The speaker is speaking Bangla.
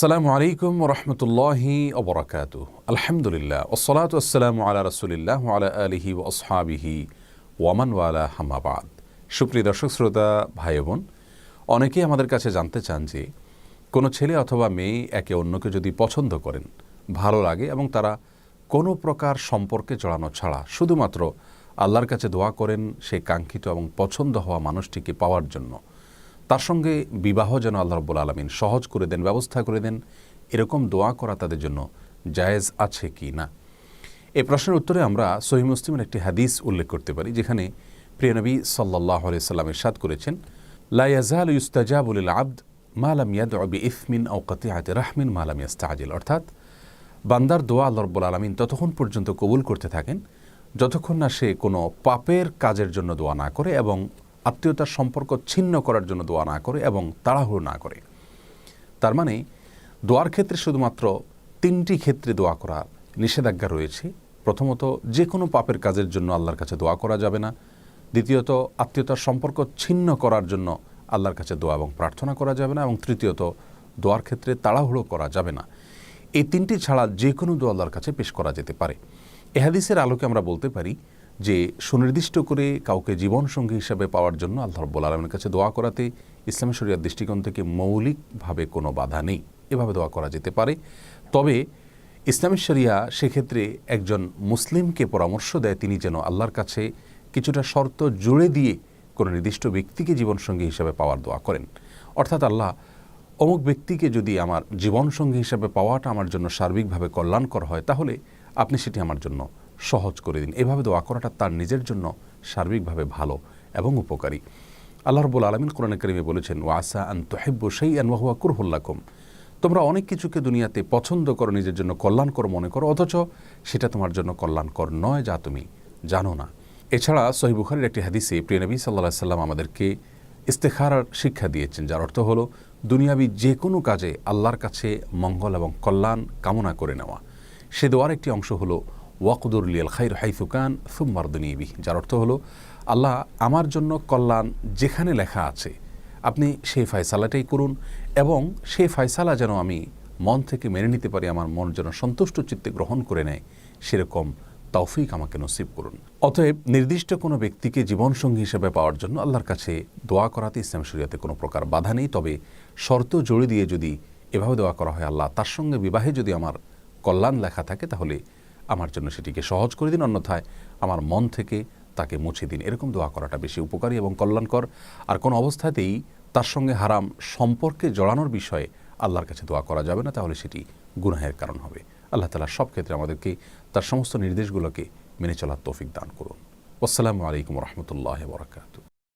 আসসালামু আলাইকুম ওরহমতুল্লাহি ওবরাকাতুহ। আলহামদুলিল্লাহ ওসসালাতু ওয়াসসালামু আলা রাসূলিল্লাহ ওয়া আলা আলিহি ওয়া আসহাবিহি ওয়া মান ওয়ালা, আম্মা বাদ। সুপ্রিয় দর্শক শ্রোতা ভাই বোন, অনেকেই আমাদের কাছে জানতে চান যে কোনো ছেলে অথবা মেয়ে একে অন্যকে যদি পছন্দ করেন, ভালো লাগে এবং তারা কোনো প্রকার সম্পর্কে জড়ানো ছাড়া শুধুমাত্র আল্লাহর কাছে দোয়া করেন সেই কাঙ্ক্ষিত এবং পছন্দ হওয়া মানুষটিকে পাওয়ার জন্য, তার সঙ্গে বিবাহ যেন আল্লাহ রাব্বুল আলামিন সহজ করে দেন, ব্যবস্থা করে দেন, এরকম দোয়া করা তাদের জন্য জায়েজ আছে কি না। এই প্রশ্নের উত্তরে আমরা সহিহ মুসলিমের একটি হাদিস উল্লেখ করতে পারি, যেখানে প্রিয় নবী সাল্লাল্লাহু আলাইহি সাল্লাম ইরশাদ করেছেন, লা ইয়াজালু ইউস্তাজাবু লিল আবদ মা লাম ইয়াদউ বিইসমিন আও কাতিআতি রাহমিন মা লাম ইস্তাজিল। অর্থাৎ বান্দার দোয়া আল্লাহ রাব্বুল আলামিন ততক্ষণ পর্যন্ত কবুল করতে থাকেন যতক্ষণ না সে কোনো পাপের কাজের জন্য দোয়া না করে এবং আত্মীয়তার সম্পর্ক ছিন্ন করার জন্য দোয়া না করে এবং তাড়াহুড়ো না করে। তার মানে দোয়ার ক্ষেত্রে শুধুমাত্র তিনটি ক্ষেত্রে দোয়া করার নিষেধাজ্ঞা রয়েছে। প্রথমত, যে কোনো পাপের কাজের জন্য আল্লাহর কাছে দোয়া করা যাবে না। দ্বিতীয়ত, আত্মীয়তার সম্পর্ক ছিন্ন করার জন্য আল্লাহর কাছে দোয়া এবং প্রার্থনা করা যাবে না। এবং তৃতীয়ত, দোয়ার ক্ষেত্রে তাড়াহুড়ো করা যাবে না। এই তিনটি ছাড়া যে কোনো দোয়া আল্লাহর কাছে পেশ করা যেতে পারে। এ হাদিসের আলোকে আমরা বলতে পারি যে সুনির্দিষ্ট করে কাউকে জীবনসঙ্গী হিসাবে পাওয়ার জন্য আল্লাহ রাব্বুল আলামিনের কাছে দোয়া করাতে ইসলামী শরিয়ার দৃষ্টিকোণ থেকে মৌলিকভাবে কোনো বাধা নেই, এভাবে দোয়া করা যেতে পারে। তবে ইসলামী শরিয়া সেক্ষেত্রে একজন মুসলিমকে পরামর্শ দেয় তিনি যেন আল্লাহর কাছে কিছুটা শর্ত জুড়ে দিয়ে কোনো নির্দিষ্ট ব্যক্তিকে জীবনসঙ্গী হিসাবে পাওয়ার দোয়া করেন। অর্থাৎ আল্লাহ, অমুক ব্যক্তিকে যদি আমার জীবনসঙ্গী হিসাবে পাওয়াটা আমার জন্য সার্বিকভাবে কল্যাণকর হয়, তাহলে আপনি সেটি আমার জন্য সহজ করে দিন। এভাবে দোয়া করাটা তার নিজের জন্য সার্বিকভাবে ভালো এবং উপকারী। আল্লাহ রাব্বুল আলামিন কোরআনে কারিমে বলেছেন, ওয়া আসা আন তুহিব্বু শাইআন ওয়া হুয়া কুরহুল লাকুম। তোমরা অনেক কিছুকে দুনিয়াতে পছন্দ করো, নিজের জন্য কল্যাণকর মনে করো, অথচ সেটা তোমার জন্য কল্যাণকর নয়, যা তুমি জানো না। এছাড়া সহিহ বুখারীর একটি হাদিসে প্রিয় নবী সাল্লাল্লাহু আলাইহি সাল্লাম আমাদেরকে ইস্তেখারার শিক্ষা দিয়েছেন, যার অর্থ হলো দুনিয়াবি যে কোনো কাজে আল্লাহর কাছে মঙ্গল এবং কল্যাণ কামনা করে নেওয়া। সে দোয়ার একটি অংশ হলো ওয়াকদুর লিয়াল খাইর হাইসু কান সুম্মা রদনি বিহি, যার অর্থ হলো, আল্লাহ আমার জন্য কল্যাণ যেখানে লেখা আছে আপনি সেই ফয়সালাটাই করুন এবং সেই ফয়সালা যেন আমি মন থেকে মেনে নিতে পারি, আমার মন যেন সন্তুষ্ট চিত্তে গ্রহণ করে নেয়, সেরকম তৌফিক আমাকে নসিব করুন। অতএব নির্দিষ্ট কোনো ব্যক্তিকে জীবনসঙ্গী হিসেবে পাওয়ার জন্য আল্লাহর কাছে দোয়া করাতে ইসলাম শরিয়াতে কোনো প্রকার বাধা নেই। তবে শর্ত জড়ে দিয়ে যদি এভাবে দোয়া করা হয়, আল্লাহ তার সঙ্গে বিবাহে যদি আমার কল্যাণ লেখা থাকে, তাহলে আমার জন্য সেটিকে সহজ করে দিন, অন্যথায় আমার মন থেকে তাকে মুছে দিন। এরকম দোয়া করাটা বেশি উপকারী এবং কল্যাণকর। আর কোনো অবস্থাতেই তার সঙ্গে হারাম সম্পর্কে জড়ানোর বিষয়ে আল্লাহর কাছে দোয়া করা যাবে না, তাহলে সেটি গুনাহের কারণ হবে। আল্লাহ তাআলা সব ক্ষেত্রে আমাদেরকে তার সমস্ত নির্দেশগুলোকে মেনে চলার তৌফিক দান করুন। আসসালামু আলাইকুম ওয়া রাহমাতুল্লাহি ওয়া বারাকাতুহু।